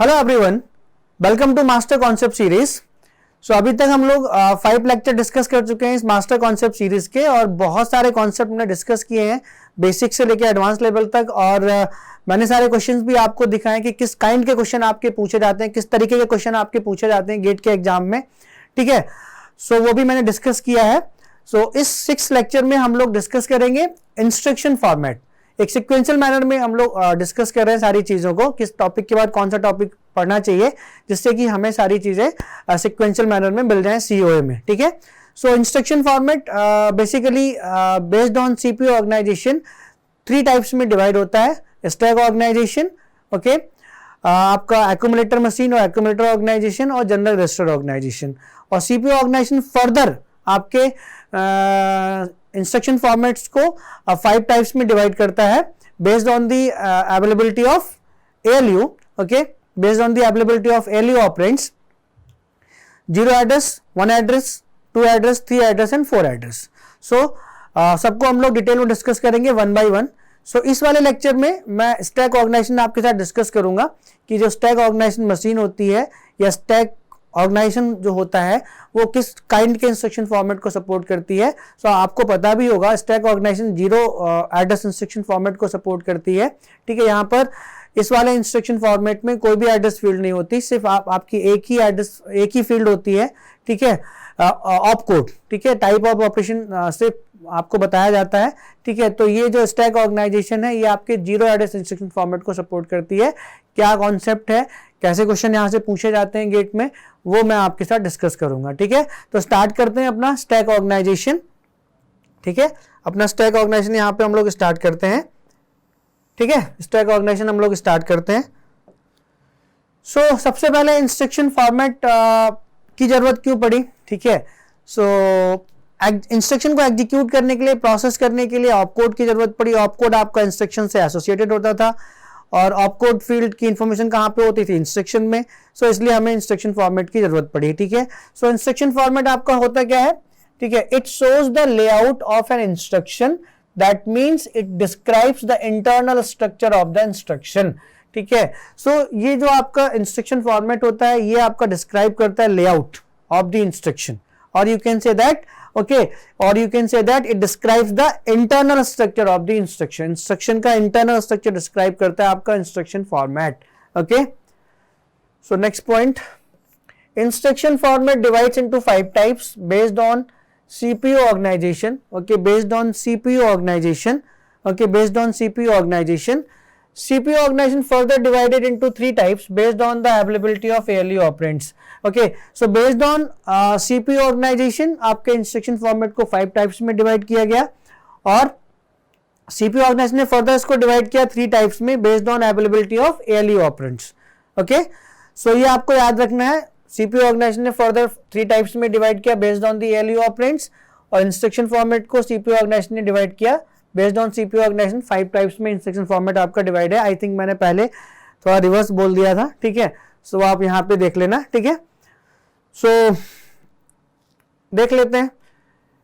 Hello everyone, welcome to master concept series. So अभी तक हम लोग 5 लेक्चर डिस्कस कर चुके हैं इस मास्टर कॉन्सेप्ट सीरीज के और बहुत सारे कॉन्सेप्ट हमने डिस्कस किए हैं बेसिक से लेकर एडवांस लेवल तक। और मैंने सारे क्वेश्चंस भी आपको दिखाए कि किस काइंड के क्वेश्चन आपके पूछे जाते हैं, किस तरीके के क्वेश्चन आपके पूछे जाते हैं गेट के एग्जाम में, ठीक है। सो वो भी मैंने डिस्कस किया है। सो इस 6 लेक्चर में हम लोग डिस्कस करेंगे इंस्ट्रक्शन फॉर्मेट। एक सिक्वेंशियल मैनर में हम लोग डिस्कस कर रहे हैं सारी चीजों को, किस टॉपिक के बाद कौन सा टॉपिक पढ़ना चाहिए जिससे कि हमें सारी चीजें सिक्वेंशियल मैनर में मिल जाए सीओए में, ठीक है। So instruction format basically based on CPU organization 3 types में डिवाइड होता है। स्टैक ऑर्गेनाइजेशन, ओके, आपका एक्यूमुलेटर मशीन और एक्यूमुलेटर ऑर्गेनाइजेशन और जनरल रजिस्टर ऑर्गेनाइजेशन। और सीपीयू ऑर्गेनाइजेशन फर्दर आपके इंस्ट्रक्शन फॉर्मेट्स को 5 टाइप्स में डिवाइड करता है based on the availability of ALU, okay, based on the availability of ALU operands, 0 address, 1 address, 2 address, 3 address and 4 address. सो सबको हम लोग डिटेल में डिस्कस करेंगे 1 by 1। सो इस वाले लेक्चर में मैं स्टैक ऑर्गेनाइजेशन आपके साथ डिस्कस करूंगा कि जो स्टैक ऑर्गेनाइजेशन मशीन होती है या स्टैक ऑर्गेनाइजेशन जो होता है वो किस काइंड के इंस्ट्रक्शन फॉर्मेट को सपोर्ट करती है। सो आपको पता भी होगा stack organization 0 address instruction format को सपोर्ट करती है, ठीक है। यहाँ पर इस वाले इंस्ट्रक्शन फॉर्मेट में कोई भी एड्रेस फील्ड नहीं होती, सिर्फ आपकी एक ही एड्रेस, एक ही फील्ड होती है, ठीक है, ऑप कोड, ठीक है। टाइप ऑफ ऑपरेशन से आपको बताया जाता है, ठीक है। तो ये जो स्टैक ऑर्गेनाइजेशन है ये आपके 0 एड्रेस इंस्ट्रक्शन फॉर्मेट को सपोर्ट करती है। क्या कॉन्सेप्ट है, कैसे क्वेश्चन यहां से पूछे जाते हैं गेट में, वो मैं आपके साथ डिस्कस करूंगा, ठीक है। तो स्टार्ट करते हैं अपना स्टैक ऑर्गेनाइजेशन, ठीक है। अपना स्टैक ऑर्गेनाइजेशन यहां पे हम लोग स्टार्ट करते हैं, ठीक है। स्टैक ऑर्गेनाइजेशन हम लोग स्टार्ट करते हैं। सो सबसे पहले इंस्ट्रक्शन फॉर्मेट की जरूरत क्यों पड़ी, ठीक है। सो इंस्ट्रक्शन को एग्जीक्यूट करने के लिए, प्रोसेस करने के लिए ऑपकोड की जरूरत पड़ी। ऑपकोड आपका इंस्ट्रक्शन से एसोसिएटेड होता था और ऑपकोड फील्ड की इंफॉर्मेशन कहां पे होती थी, इंस्ट्रक्शन में। सो इसलिए हमें इंस्ट्रक्शन फॉर्मेट की जरूरत पड़ी, ठीक है। सो इंस्ट्रक्शन फॉर्मेट आपका होता क्या है, ठीक है। It shows the layout of an instruction, that means it describes the internal structure of the instruction, ठीक है। सो ये जो आपका इंस्ट्रक्शन फॉर्मेट होता है ये आपका डिस्क्राइब करता है लेआउट ऑफ द इंस्ट्रक्शन, और you can say that, okay, or you can say that it describes the internal structure of the instruction. Instruction का internal structure describe करता है आपका instruction format, okay. So next point, instruction format divides into 5 types based on CPU organization, okay, based on CPU organization, okay, based on CPU organization. CPU organization further divided into 3 types based on the availability of ALU operands. Okay, so based on CPU organization आपके instruction format को 5 types में divide किया गया और CPU organization ने further इसको divide किया 3 types में based on availability of ALU operands, okay. So ये आपको याद रखना है, CPU organization ने फर्दर 3 टाइप्स में डिवाइड किया based on the ALU operands, और इंस्ट्रक्शन फॉर्मेट को CPU organization ने डिवाइड किया based on CPU organization. 5 types में इंस्ट्रक्शन फॉर्मेट आपका डिवाइड है। आई थिंक मैंने पहले थोड़ा रिवर्स बोल दिया था, ठीक है। सो आप यहां पे देख लेना, ठीक है। सो देख लेते हैं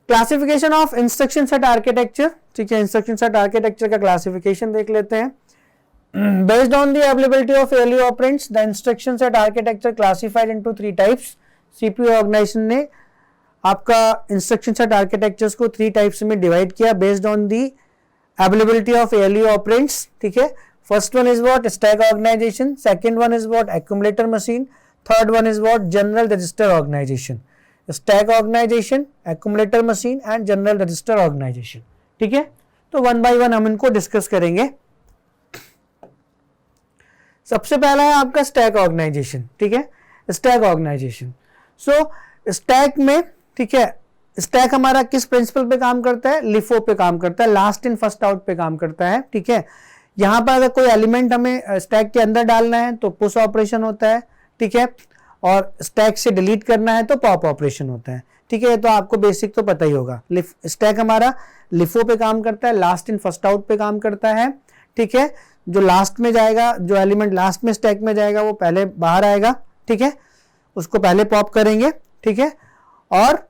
classification of instruction set architecture, ठीक है। इंस्ट्रक्शन सेट आर्किटेक्चर का क्लासिफिकेशन देख लेते हैं। Based on the availability of ALU operands, the instruction set architecture classified into 3 types. CPU organization ने आपका इंस्ट्रक्शन सेट आर्किटेक्चर्स को 3 टाइप्स में डिवाइड किया based on the availability of ALU operands, ठीक है। First one is what, stack organization, second one is what, accumulator machine, third one is what, general register organization. Stack organization, accumulator machine and general register organization, ठीक है। तो 1 by 1 हम इनको discuss करेंगे। सबसे पहला है आपका स्टैक ऑर्गेनाइजेशन, ठीक है। स्टैक ऑर्गेनाइजेशन, सो स्टैक में, ठीक है, स्टैक हमारा किस प्रिंसिपल पे काम करता है, लिफो पे काम करता है, लास्ट इन फर्स्ट आउट पे काम करता है, ठीक है। यहां पर अगर कोई एलिमेंट हमें स्टैक के अंदर डालना है तो पुश ऑपरेशन होता है, ठीक है, और स्टैक से डिलीट करना है तो पॉप ऑपरेशन होता है, ठीक है। तो आपको बेसिक तो पता ही होगा। स्टैक हमारा लिफो पे काम करता है, लास्ट इन फर्स्ट आउट पे काम करता है, ठीक है। जो लास्ट में जाएगा, जो एलिमेंट लास्ट में स्टैक में जाएगा वो पहले बाहर आएगा, ठीक है, उसको पहले पॉप करेंगे, ठीक है, और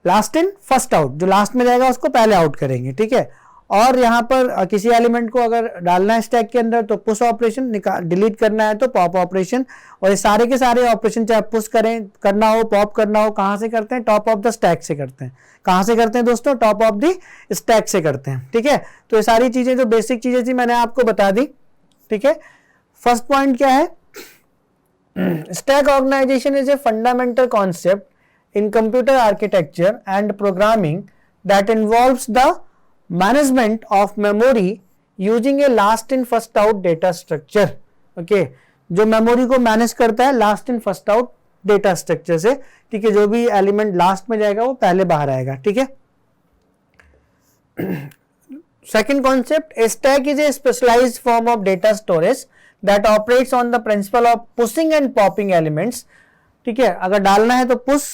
लास्ट इन फर्स्ट आउट, जो लास्ट में जाएगा उसको पहले आउट करेंगे, ठीक है। और यहाँ पर किसी एलिमेंट को अगर डालना है स्टैक के अंदर तो पुश ऑपरेशन, डिलीट करना है तो पॉप ऑपरेशन। और ये सारे के सारे ऑपरेशन चाहे पुश करना हो, पॉप करना हो, कहाँ से करते हैं? टॉप ऑफ द स्टैक से करते हैं। कहाँ से करते हैं दोस्तों? टॉप ऑफ द स्टैक से करते हैं। ठीक है, तो ये सारी चीजें जो बेसिक चीजें थी मैंने आपको बता दी। ठीक है, फर्स्ट पॉइंट क्या है? Stack organization is a fundamental concept in computer architecture and programming that involves the management of memory using a last in first out data structure. Okay, जो मेमोरी को मैनेज करता है last in first out data structure से। ठीक है, जो भी element last में जाएगा वो पहले बाहर आएगा। ठीक है, second concept, a stack is a specialized form of data storage that operates on the principle of pushing and popping elements. ठीक है, अगर डालना है तो पुश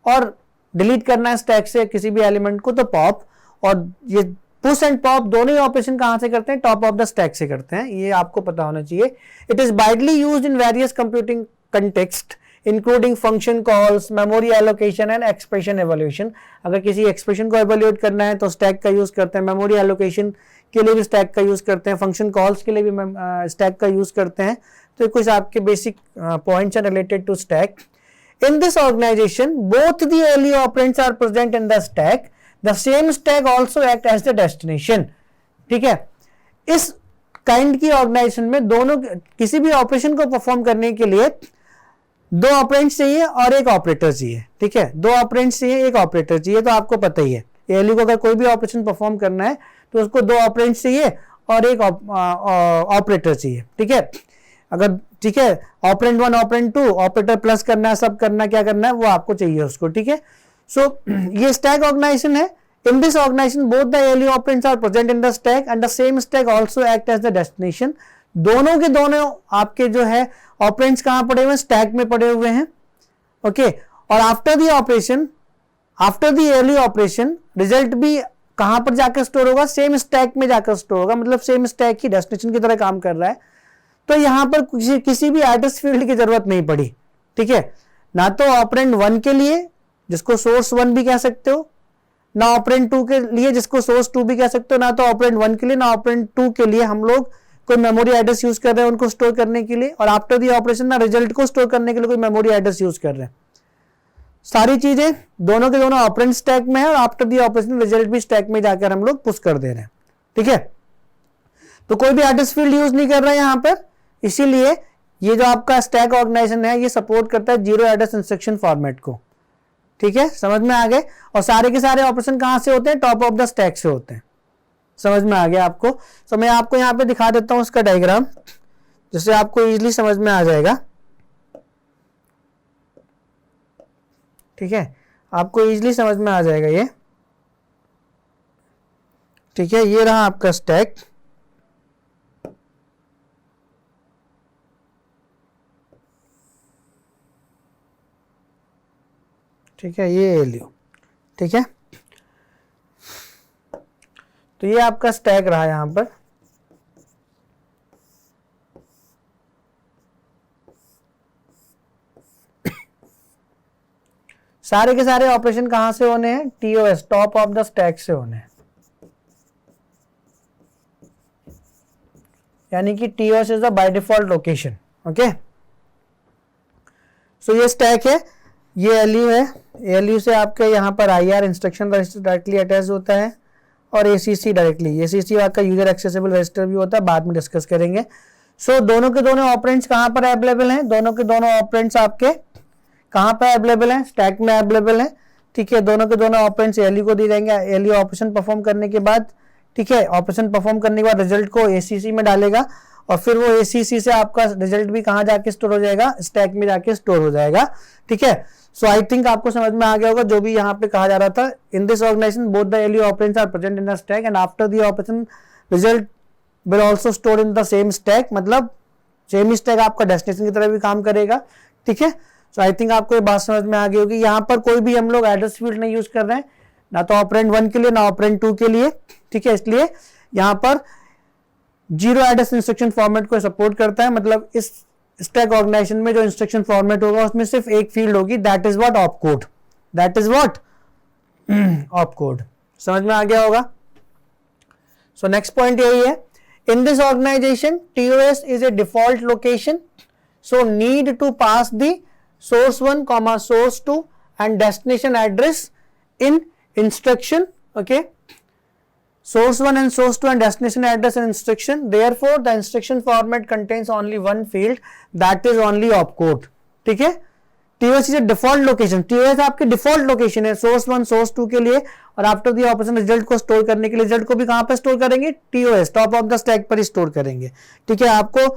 और डिलीट करना है स्टैक से किसी भी एलिमेंट को तो पॉप। और ये पुश एंड पॉप दोनों ही ऑपरेशन कहां से करते हैं? टॉप ऑफ द स्टैक से करते हैं, ये आपको पता होना चाहिए। It is widely used in various computing context including function calls, memory allocation and expression evolution. अगर किसी एक्सप्रेशन को एवोल्यूट करना है तो स्टैक का यूज करते हैं, मेमोरी एलोकेशन के लिए भी स्टैक का यूज करते हैं, फंक्शन कॉल्स के लिए भी स्टैक का यूज करते हैं। तो कुछ आपके basic points are related to stack. In this organization, both the early operands are present in the stack. The same stack also act as the destination. ठीक है, इस काइंड की ऑर्गेनाइजेशन में दोनों किसी भी ऑपरेशन को परफॉर्म करने के लिए दो ऑपरेंड्स चाहिए और एक ऑपरेटर चाहिए। ठीक है, दो ऑपरेंड्स चाहिए, एक ऑपरेटर चाहिए, तो आपको पता ही है एएलयू को अगर कोई भी ऑपरेशन परफॉर्म करना है तो उसको दो ऑपरेंड्स चाहिए और एक ऑपरेटर चाहिए। ठीक है, अगर ठीक है ऑपरेंड 1 ऑपरेंड 2 ऑपरेटर प्लस करना है, सब करना, क्या करना है वो आपको चाहिए उसको। ठीक है, सो ये स्टैक ऑर्गेनाइजेशन है। In this organization both the ALU operands are present in the stack and the same stack also act as the destination. दोनों के दोनों आपके जो है ऑपरेंड्स कहां पड़े हुए हैं? स्टैक में पड़े हुए हैं। ओके, और after the operation, after the ALU operation result भी कहां पर जाकर स्टोर होगा? सेम स्टैक में जाकर स्टोर होगा, मतलब सेम स्टैक ही डेस्टिनेशन की तरह काम कर रहा है। तो यहां पर किसी भी एड्रेस फील्ड की जरूरत नहीं पड़ी। ठीक है, ना तो ऑपरेंड 1 के लिए जिसको सोर्स 1 भी कह सकते हो, ना ऑपरेंड 2 के लिए जिसको सोर्स 2 भी कह सकते हो, ना तो ऑपरेंड 1 के लिए ना ऑपरेंड 2 के लिए हम लोग कोई मेमोरी एड्रेस यूज कर रहे हैं उनको स्टोर करने के लिए, और आफ्टर दी ऑपरेशन ना रिजल्ट को स्टोर करने के लिए कोई मेमोरी एड्रेस यूज कर रहे हैं। सारी चीजें दोनों के दोनों ऑपरेंड स्टैक में है और आफ्टर दी ऑपरेशन रिजल्ट भी स्टैक में जाकर हम लोग पुश कर दे रहे हैं। ठीक है, तो कोई भी एड्रेस फील्ड यूज नहीं कर रहा है यहां पर, इसीलिए ये जो आपका स्टैक ऑर्गेनाइजेशन है ये सपोर्ट करता है जीरो एड्रेस इंस्ट्रक्शन फॉर्मेट को। ठीक है, समझ में आ गए? और सारे के सारे ऑपरेशन कहां से होते हैं? टॉप ऑफ द स्टैक से होते हैं। समझ में आ गया आपको? तो मैं आपको यहां पे दिखा देता हूं उसका डायग्राम, जिससे आपको इजीली समझ में आ जाएगा। ठीक है, आपको इजीली समझ में आ जाएगा ये। ठीक है, ये रहा आपका स्टैक। ठीक है, ये एएलयू। ठीक है, तो ये आपका स्टैक रहा यहां पर। सारे के सारे ऑपरेशन कहां से होने हैं? TOS, top of the stack से होने हैं। यानी कि TOS is the by default location. Okay, so ये स्टैक है, ये एएलयू है। एएलयू से आपके यहाँ पर IR instruction register directly attach होता है और एसीसी डायरेक्टली, एसीसी आपका यूजर एक्सेसिबल रजिस्टर भी होता है, बाद में डिस्कस करेंगे। सो दोनों के दोनों ऑपरेंड्स कहाँ पर अवेलेबल हैं? दोनों के दोनों ऑपरेंड्स आपके कहाँ पर अवेलेबल हैं? स्टैक में अवेलेबल हैं। ठीक है, दोनों के दोनों ऑपरेंड्स एएलयू को दिए जाएंगे। एएलयू ऑपरेशन परफॉर्म करने के बाद, ठीक है, ऑपरेशन परफॉर्म करने के बाद रिजल्ट को एसीसी में डालेगा और फिर वो एसीसी से आपका रिजल्ट भी कहाँ जाके स्टोर हो जाएगा? स्टैक में जाके स्टोर हो जाएगा। ठीक है, सो आई थिंक आपको समझ में आ गया होगा जो भी यहाँ पे कहा जा रहा था। In this organization both the ALU operands are present in the stack and after the operation result will also store in the same stack, मतलब सेम स्टैक आपका डेस्टिनेशन की तरह भी काम करेगा। ठीक है, सो आई थिंक आपको ये बात समझ में आ गई होगी। यहाँ पर कोई भी हम लोग एड्रेस फील्ड नहीं यूज कर रहे हैं, ना तो ऑपरेंड 1 के लिए ना ऑपरेंड 2 के लिए। ठीक है, इसलिए यहाँ पर जीरो एड्रेस इंस्ट्रक्शन फॉर्मेट को सपोर्ट करता है, मतलब इस स्टैक ऑर्गेनाइजेशन में जो इंस्ट्रक्शन फॉर्मेट होगा उसमें सिर्फ एक फील्ड होगी, that is what? Op code. That is what? Op code. समझ में आ गया होगा? सो नेक्स्ट पॉइंट यही है, in this organization TOS is a default location, so need to pass the source 1 comma source 2 and destination address in instruction. Okay, source 1 and source 2 and destination address in instruction. Therefore the instruction format contains only one field, that is only opcode. ठीक है, TOS is a default location. TOS आपके default location है source 1 source 2 के लिए, और after the operation result को store करने के लिए रिजल्ट को भी कहां पर स्टोर करेंगे, TOS top of the stack पर ही स्टोर करेंगे. ठीक है, आपको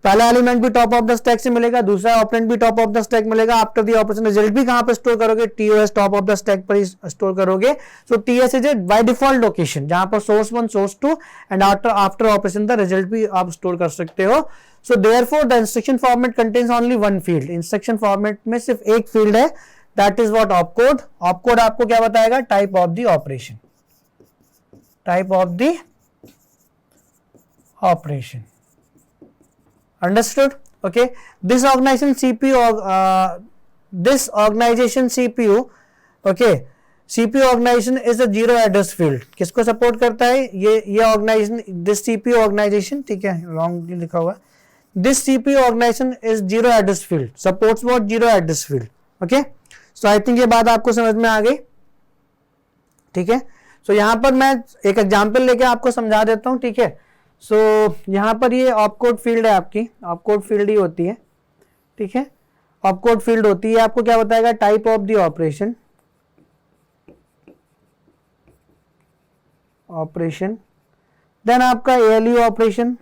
पहला एलिमेंट भी टॉप ऑफ द स्टैक से मिलेगा, दूसरा ऑपरेंड भी टॉप ऑफ द स्टैक मिलेगा, आफ्टर दी ऑपरेशन रिजल्ट भी कहां पर स्टोर करोगे, TOS top of the stack पर ही स्टोर करोगे. सो TS is a bye default location जहां पर source 1 source 2 and after operation the result भी आप स्टोर कर सकते हो. So therefore the instruction format contains only one field. Instruction format में सिर्फ एक फील्ड है, that is what opcode. Opcode आपको क्या बताएगा, type of the operation, type of the operation. Understood? Okay, this organization CPU, okay, CPU organization is a zero address field. किसको support करता है, ये ऑर्गेनाइजेशन, दिस CPU ऑर्गेनाइजेशन, ठीक है, wrong लिखा हुआ, this CPU organisation is zero address field, supports what, zero address field. Okay, so I think ये बात आपको समझ में आ गई. ठीक है, सो यहां पर मैं एक एग्जांपल लेके आपको समझा देता हूं. ठीक है, सो यहां पर ये ऑपकोड फील्ड है, आपकी ऑपकोड फील्ड ही होती है. ठीक है, ऑपकोड फील्ड होती है, आपको क्या बताएगा, type of the operation, operation, then आपका ALU ऑपरेशन.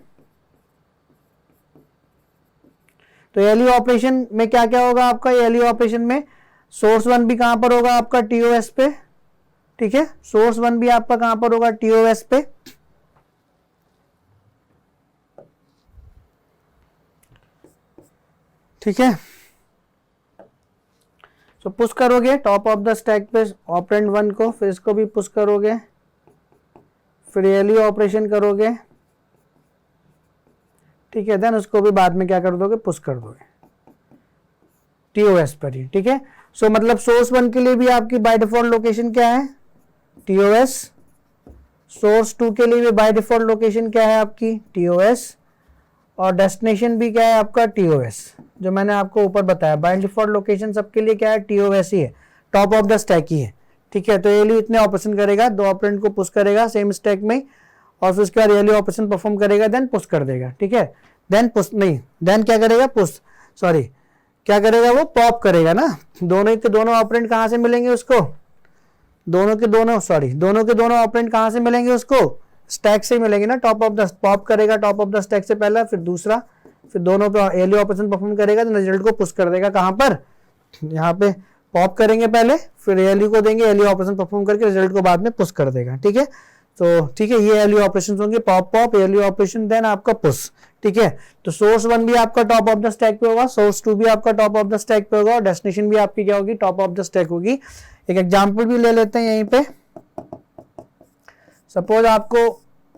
तो ALU ऑपरेशन में क्या क्या होगा आपका, ALU ऑपरेशन में सोर्स 1 भी कहां पर होगा आपका, TOS पे. ठीक है, सोर्स 1 भी आपका कहां पर होगा, TOS पे. ठीक है, सो पुश करोगे टॉप ऑफ द स्टैक पे ऑपरेंड 1 को, फिर इसको भी पुश करोगे, फिर ALU ऑपरेशन करोगे. ठीक है, देन उसको भी बाद में क्या कर दोगे, पुश कर दोगे TOS पर ही. ठीक है, सो मतलब सोर्स 1 के लिए भी आपकी बाय डिफॉल्ट लोकेशन क्या है, TOS. सोर्स 2 के लिए भी बाय डिफॉल्ट लोकेशन क्या है आपकी, TOS. और डेस्टिनेशन भी क्या है आपका, TOS, जो मैंने आपको ऊपर बताया. बाय डिफॉल्ट लोकेशन सबके लिए क्या है, TOS ही है, टॉप ऑफ द स्टैक ही है. ठीक है, तो ALU इतने ऑपरेशन करेगा, दो ऑपरेंड को पुश करेगा सेम स्टैक में, और फिर उसके बाद ALU ऑपरेशन परफॉर्म करेगा, देन पुश कर देगा. ठीक है, देन पुश नहीं, देन क्या करेगा, पुश, सॉरी क्या करेगा, वो पॉप करेगा ना. दोनों के दोनों ऑपरेंड कहां से मिलेंगे उसको, दोनों के दोनों ऑपरेंड कहां से मिलेंगे उसको, स्टैक से मिलेंगे ना. टॉप ऑफ द पॉप करेगा, टॉप ऑफ द स्टैक से पहला, फिर दूसरा, फिर दोनों पे ALU ऑपरेशन परफॉर्म करेगा, तो रिजल्ट को पुश कर देगा कहां पर, यहाँ पे पॉप करेंगे पहले, फिर ALU को देंगे, ALU ऑपरेशन परफॉर्म करके रिजल्ट को बाद में पुश कर देगा. ठीक है, तो ठीक है, ये ALU ऑपरेशन होंगे, pop pop ALU operation, then आपका पुश. ठीक है, तो सोर्स 1 भी आपका टॉप ऑफ द स्टैक पे होगा, सोर्स 2 भी आपका टॉप ऑफ द स्टैक पे होगा, और डेस्टिनेशन भी आपकी क्या होगी, टॉप ऑफ द स्टैक होगी. एक एग्जांपल भी ले लेते हैं यहीं पे. सपोज आपको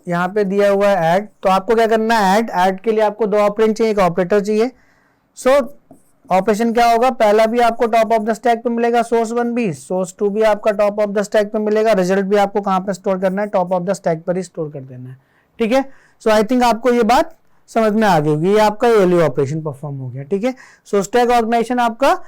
यहाँ पे दिया हुआ है ऐड, तो आपको क्या करना है, ऐड के लिए आपको दो ऑपरेंड चाहिए, एक ऑपरेटर चाहिए. सो ऑपरेशन क्या होगा, पहला भी आपको टॉप ऑफ द स्टैक पे मिलेगा, सोर्स 1 भी, सोर्स 2 भी आपका टॉप ऑफ द स्टैक पे मिलेगा, रिजल्ट भी आपको कहां पे स्टोर करना है, टॉप ऑफ द स्टैक पर ही स्टोर कर देना है. ठीक है, सो आई थिंक आपको ये बात समझ में आ गई होगी, ये आपका ALU ऑपरेशन परफॉर्म हो गया. ठीक है, सो स्टैक ऑर्गेनाइजेशन आपका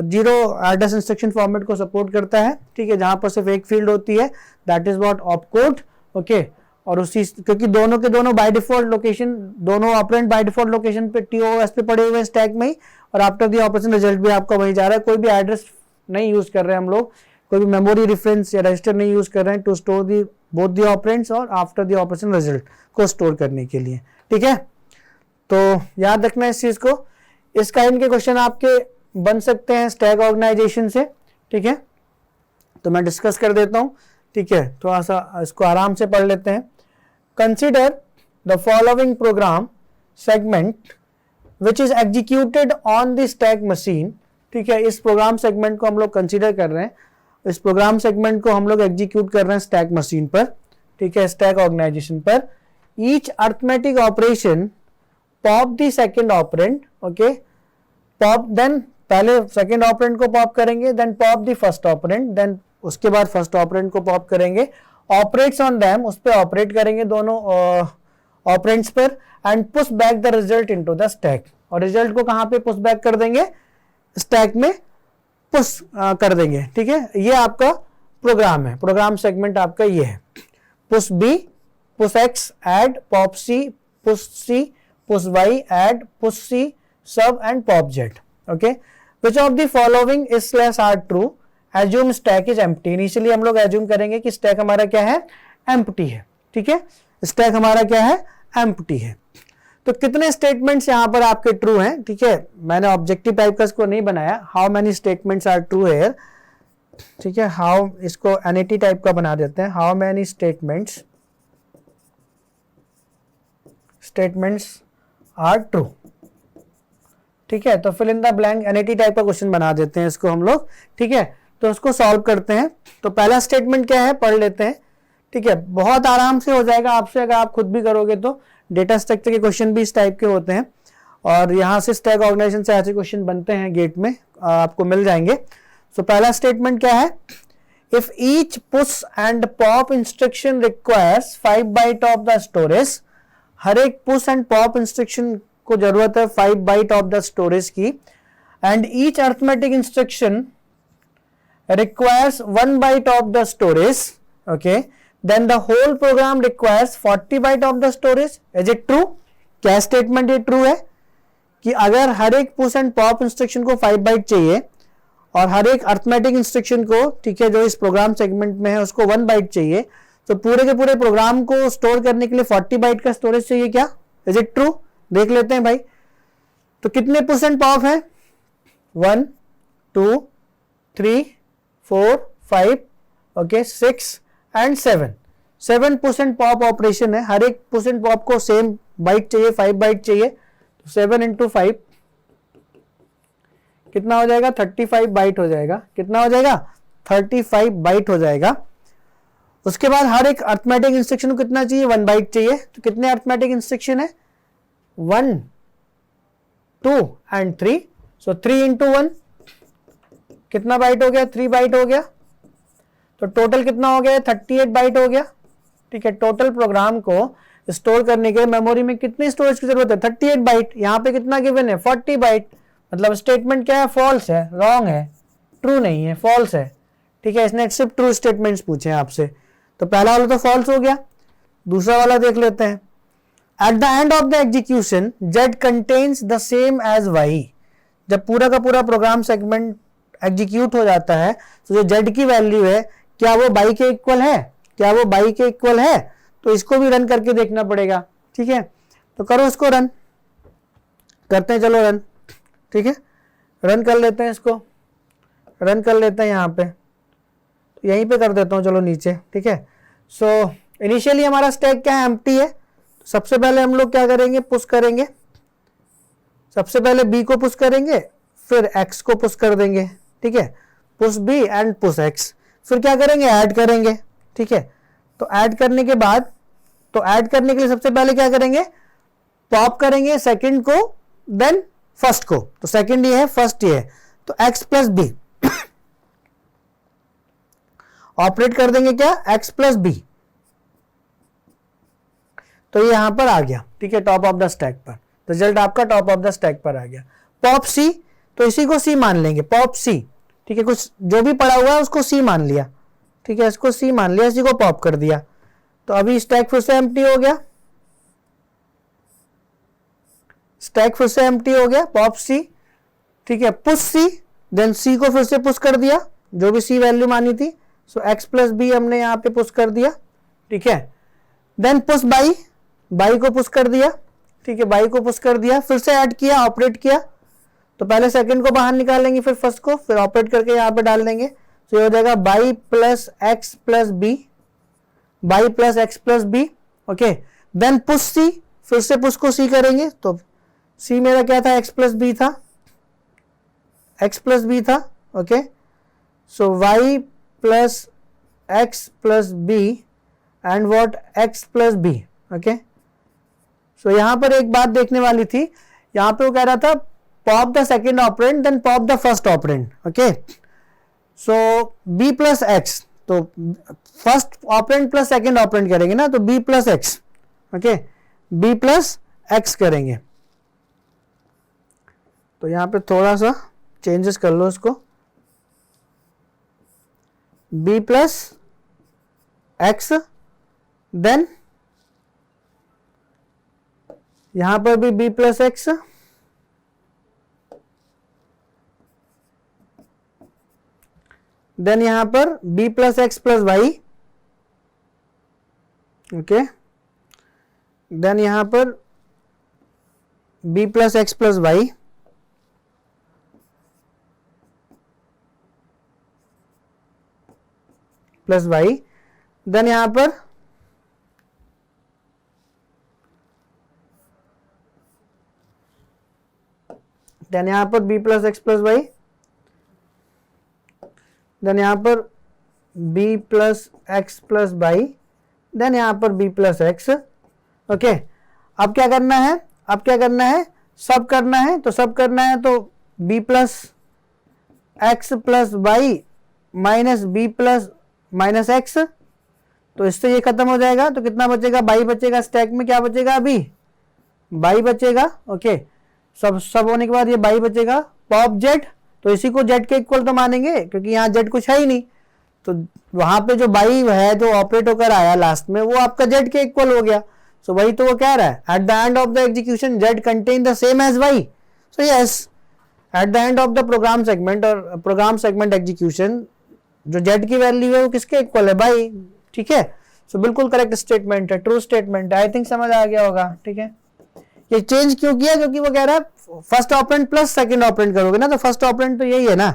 जीरो एड्रेस इंस्ट्रक्शन फॉर्मेट को सपोर्ट करता है. ठीक है, जहां पर सिर्फ एक फील्ड होती है, that is what opcode. Okay, और उसी क्योंकि दोनों के दोनों बाय डिफॉल्ट लोकेशन, दोनों ऑपरेंड बाय डिफॉल्ट लोकेशन पे TOS पे पड़े हुए स्टैक में ही, और आफ्टर दी ऑपरेशन रिजल्ट भी आपका वही जा रहा है. कोई भी एड्रेस नहीं यूज कर रहे हैं हम लोग, कोई भी मेमोरी रेफरेंस या रजिस्टर नहीं यूज कर रहे हैं to store the both the operands और आफ्टर दी ऑपरेशन रिजल्ट को स्टोर करने के लिए. ठीक है, तो याद रखना इस चीज को. इस काइंड के क्वेश्चन आपके बन सकते हैं स्टैक ऑर्गेनाइजेशन से. ठीक है, तो मैं डिस्कस कर देता हूं. ठीक है, थोड़ा सा इसको आराम से पढ़ लेते हैं. Consider the following program segment which is executed on the stack machine. ठीक है, इस प्रोग्राम सेगमेंट को हम लोग कंसिडर कर रहे हैं, इस प्रोग्राम सेगमेंट को हम लोग एग्जीक्यूट कर रहे हैं स्टैक मशीन पर. ठीक है, स्टैक ऑर्गेनाइजेशन पर. Each arithmetic operation pop the second operand. Okay, pop, then पहले सेकंड ऑपरेंड को पॉप करेंगे, then pop the first operand, then उसके बाद फर्स्ट ऑपरेंड को पॉप करेंगे, ऑपरेट्स ऑन दैम, उस पर ऑपरेट करेंगे दोनों ऑपरेंड्स पर, and push back the result into the stack, और रिजल्ट को कहां पे पुश बैक कर देंगे, स्टैक में पुश कर देंगे। ठीक है, ये आपका प्रोग्राम है, प्रोग्राम सेगमेंट आपका ये है। Push B, push X, add, pop C, push C, push Y, add, push C, sub and pop Z. Okay, which of the following is slash are true, assume stack is empty. Initially हम लोग assume करेंगे कि stack हमारा क्या है, empty है। ठीक है, स्टैक हमारा क्या है, एम्प्टी है। तो कितने स्टेटमेंट्स यहां पर आपके ट्रू हैं। ठीक है, मैंने ऑब्जेक्टिव टाइप का इसको नहीं बनाया, how many statements are true here. ठीक है, हाउ, इसको एनएटी टाइप का बना देते हैं, how many statements are true. ठीक है, तो fill in the blank, NAT type का क्वेश्चन बना देते हैं इसको हम लोग। ठीक है, तो उसको सॉल्व करते हैं। तो पहला स्टेटमेंट क्या है, पढ़ लेते हैं। ठीक है, बहुत आराम से हो जाएगा आपसे, अगर आप खुद भी करोगे तो। डेटा स्ट्रक्चर के क्वेश्चन भी इस टाइप के होते हैं, और यहाँ से स्टैक ऑर्गेनाइजेशन से ऐसे क्वेश्चन बनते हैं, गेट में आपको मिल जाएंगे। सो पहला स्टेटमेंट क्या है, if each push and pop instruction requires 5 byte of the storage, हर एक पुश एंड पॉप इंस्ट्रक्शन को जरूरत है 5 बाइट ऑफ द स्टोरेज की, and each arithmetic instruction requires 1 byte of the storage, okay, then the whole program requires 40 byte of the storage. Is it true? क्या statement ये true है कि अगर हर एक पुश एंड पॉप इंस्ट्रक्शन को 5 bite चाहिए और हर एक अरिथमेटिक इंस्ट्रक्शन को, ठीक है, जो इस प्रोग्राम सेगमेंट में है उसको 1 बाइट चाहिए, तो पूरे के पूरे प्रोग्राम को स्टोर करने के लिए 40 बाइट का स्टोरेज चाहिए क्या? Is it true? देख लेते हैं भाई। तो कितने पुश एंड पॉप है? 1 2 3 4 5, okay, 6 and 7 push and pop operation है। हर एक पुश एंड पॉप को सेम बाइट चाहिए, 5 बाइट चाहिए। तो 7 × 5 कितना हो जाएगा? 35 बाइट हो जाएगा। कितना हो जाएगा? 35 बाइट हो जाएगा। उसके बाद हर एक अरिथमेटिक इंस्ट्रक्शन को कितना चाहिए? 1 बाइट चाहिए। तो कितने अरिथमेटिक इंस्ट्रक्शन है? 1 2 एंड 3। सो 3 × 1 कितना बाइट हो गया? 3 बाइट हो गया। तो टोटल कितना हो गया? 38 बाइट हो गया। ठीक है, टोटल प्रोग्राम को स्टोर करने के मेमोरी में कितनी स्टोरेज की जरूरत है? 38 बाइट। यहाँ पे कितना गिवन है? 40 बाइट। मतलब स्टेटमेंट क्या है? फॉल्स है, रॉन्ग है, ट्रू नहीं है, फॉल्स है। ठीक है, इसने सिर्फ ट्रू स्टेटमेंट्स पूछे हैं आपसे। तो पहला वाला तो फॉल्स हो गया। दूसरा वाला देख लेते हैं। At the end of the execution z contains the same as y। जब पूरा का पूरा प्रोग्राम सेगमेंट एग्जीक्यूट हो जाता है तो जो z की वैल्यू है क्या वो y के इक्वल है? क्या वो y के इक्वल है? तो इसको भी रन करके देखना पड़ेगा। ठीक है, तो करो इसको रन करते हैं। चलो रन, ठीक है, रन कर लेते हैं, इसको रन कर लेते हैं। यहाँ पे तो यहीं पे कर देता हूँ, चलो नीचे। ठीक है, सो इनिशियली हमारा स्टैक क्या है? एम्प्टी है। सबसे पहले हम लोग क्या करेंगे? पुश करेंगे। सबसे पहले b को पुश करेंगे, फिर x को पुश कर देंगे। ठीक है, push b and push x। फिर क्या करेंगे? ऐड करेंगे। ठीक है, तो ऐड करने के बाद, तो ऐड करने के लिए सबसे पहले क्या करेंगे? पॉप करेंगे सेकंड को, देन फर्स्ट को। तो सेकंड ये है, फर्स्ट ये है, तो x प्लस बी ऑपरेट कर देंगे। क्या? x plus b. तो ये यहां पर आ गया। ठीक है, टॉप ऑफ द स्टैक पर रिजल्ट आपका टॉप ऑफ द स्टैक पर आ गया। पॉप सी, तो इसी को सी मान लेंगे, पॉप सी। ठीक है, कुछ जो भी पड़ा हुआ है उसको सी मान लिया। ठीक है, इसको सी मान लिया, इसी को पॉप कर दिया। तो अभी स्टैक फिर से एम्प्टी हो गया। स्टैक फिर से एम्प्टी हो गया, पॉप सी। ठीक है, पुश सी, देन सी को फिर से पुश कर दिया, जो भी सी वैल्यू मानी थी। सो एक्स प्लस बी हमने यहाँ पे पुश कर दिया। ठीक है, देन पुश बाई, बाई को पुश कर दिया। ठीक है, बाई को पुश कर दिया, फिर से ऐड किया, ऑपरेट किया। तो पहले सेकंड को बाहर निकालेंगे, फिर फर्स्ट को, फिर ऑपरेट करके यहाँ पे डाल देंगे। तो ये हो जाएगा Y plus x plus B, Y plus x plus B. Okay, then push C, फिर से पुश को सी करेंगे। तो सी मेरा क्या था? एक्स प्लस बी था, एक्स प्लस बी था। Okay, so Y plus x plus B and what? X plus B. Okay, so यहां पर एक बात देखने वाली थी। यहां पे वो कह रहा था pop the second operand then pop the first operand. Okay, so b plus X, तो first operand plus second operand करेंगे ना, तो b plus X, okay, b plus X करेंगे। तो यहां पे थोड़ा सा चेंजेस कर लो इसको, b प्लस एक्स, देन यहां पर भी b प्लस एक्स, देन यहां पर b plus x plus y, okay, then यहां पर b plus x plus y, plus y, then यहां पर b plus x plus y, then यहां पर b plus x plus y, then यहां पर b प्लस एक्स, ओके। अब क्या करना है, अब क्या करना है, सब करना है, तो सब करना है तो b plus x plus y minus b plus minus x, तो इससे ये खत्म हो जाएगा, तो कितना बचेगा, बाई बचेगा, स्टैक में क्या बचेगा, अभी बाई बचेगा, ओके। सब होने के बाद ये बाई बचेगा, पॉप जेड, तो इसी को जेड के इक्वल तो मानेंगे क्योंकि यहाँ जेड कुछ है ही नहीं, तो वहां पे जो बाई है जो ऑपरेट होकर आया लास्ट में वो आपका जेड के इक्वल हो गया। सो वही तो वो कह रहा है, at the end of the execution Z contain the same as Y, so yes at the end of the program segment और प्रोग्राम सेगमेंट एग्जीक्यूशन जो जेड की वैल्यू है वो किसके इक्वल है, बाई, ठीक है। सो बिल्कुल करेक्ट स्टेटमेंट है, ट्रू स्टेटमेंट है, आई थिंक समझ आ गया होगा, ठीक है। ये चेंज क्यों किया, क्योंकि वो कह रहा है first operand plus second operand करोगे ना, तो फर्स्ट ऑपरेंड तो यही है ना,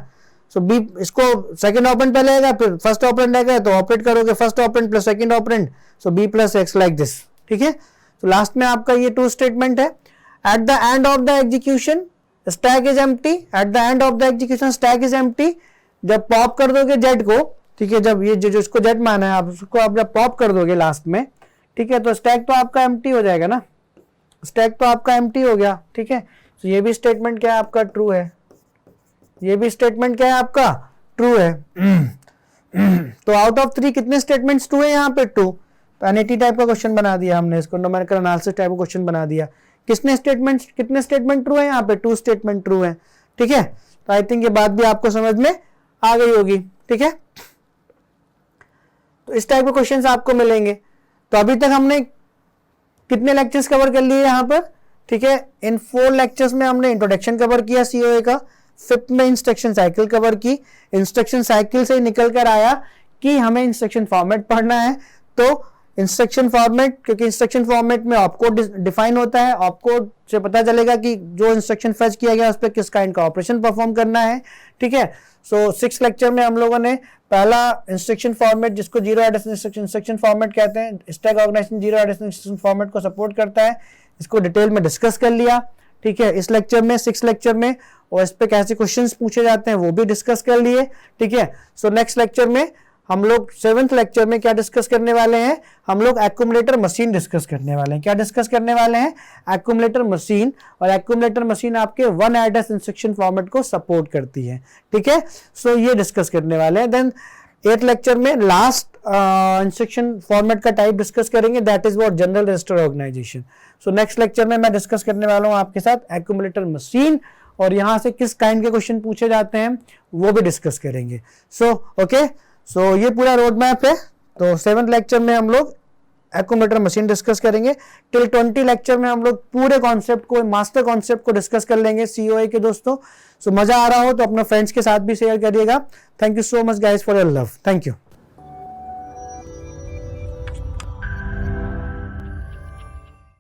सो बी इसको सेकंड ऑपरेंड पहले आएगा फिर फर्स्ट ऑपरेंड आएगा, तो ऑपरेट करोगे first operand plus second operand, so b plus x like this, ठीक है। तो लास्ट में आपका ये ट्रू स्टेटमेंट है। At the end of the execution stack is empty, at the end of the execution stack is empty, जब pop कर दोगे जेड को, ठीक है, जब ये जो इसको जेड माना है आप उसको आप जब पॉप कर दोगे लास्ट में, ठीक है, तो स्टैक तो आपका एम्प्टी हो जाएगा ना, स्टैक तो आपका एम्प्टी हो गया, ठीक है। तो ये भी स्टेटमेंट क्या है आपका, ट्रू है, ये भी स्टेटमेंट क्या है आपका, ट्रू है। तो आउट ऑफ 3 कितने स्टेटमेंट्स ट्रू है यहाँ पे, 2। एनएटी टाइप का क्वेश्चन बना दिया हमने, इसको न्यूमेरिकल एनालिसिस टाइप का क्वेश्चन बना दिया। कितने स्टेटमेंट ट्रू है यहाँ पे, 2 स्टेटमेंट ट्रू है, ठीक है। तो आई थिंक ये बात भी आपको समझ में आ गई होगी, ठीक है। तो इस टाइप के क्वेश्चंस आपको मिलेंगे। तो अभी तक हमने कितने लेक्चर्स कवर कर लिए यहाँ पर, ठीक है। इन 4 लेक्चर्स में हमने इंट्रोडक्शन कवर किया सीओए का, 5th में इंस्ट्रक्शन साइकिल कवर की, इंस्ट्रक्शन साइकिल से निकल कर आया कि हमें इंस्ट्रक्शन फॉर्मेट पढ़ना है, तो इंस्ट्रक्शन फॉर्मेट, क्योंकि इंस्ट्रक्शन फॉर्मेट में ऑपकोड डिफाइन होता है, ऑपकोड से पता चलेगा कि जो इंस्ट्रक्शन फेच किया गया उस पर किस काइंड का ऑपरेशन परफॉर्म करना है, ठीक है। सो 6 लेक्चर में हम लोगों ने पहला इंस्ट्रक्शन फॉर्मेट, जिसको जीरो एडिशन इंस्ट्रक्शन फॉर्मेट कहते हैं, stack organisation zero addition instruction format को सपोर्ट करता है, इसको डिटेल में डिस्कस कर लिया, ठीक है। इस लेक्चर में 6 लेक्चर में, और इस पे कैसे क्वेश्चंस पूछे जाते हैं वो भी डिस्कस कर लिए, ठीक है। सो नेक्स्ट लेक्चर में हम लोग 7th लेक्चर में क्या डिस्कस करने वाले हैं, हम लोग एक्यूमुलेटर मशीन डिस्कस करने वाले हैं। क्या डिस्कस करने वाले हैं, एक्यूमुलेटर मशीन, और एक्यूमुलेटर मशीन आपके 1 एड्रेस इंस्ट्रक्शन फॉर्मेट को सपोर्ट करती है, ठीक है। सो ये डिस्कस करने वाले हैं। देन 8th लेक्चर में लास्ट इंस्ट्रक्शन फॉर्मेट का टाइप डिस्कस करेंगे, that is what general register organisation. So next lecture में मैं डिस्कस करने वाला हूं आपके साथ एक्यूमुलेटर मशीन, और यहां से किस काइंड के क्वेश्चन पूछे जाते हैं वो भी डिस्कस करेंगे। सो ओके, सो ये पूरा रोड मैप है। तो 7th लेक्चर में हम लोग एक्यूमुलेटर मशीन डिस्कस करेंगे, टिल 20 लेक्चर में हम लोग पूरे कॉन्सेप्ट को, मास्टर कॉन्सेप्ट को डिस्कस कर लेंगे सीओए के दोस्तों। सो मजा आ रहा हो तो अपने फ्रेंड्स के साथ भी शेयर करिएगा। Thank you so much guys for your love, thank you.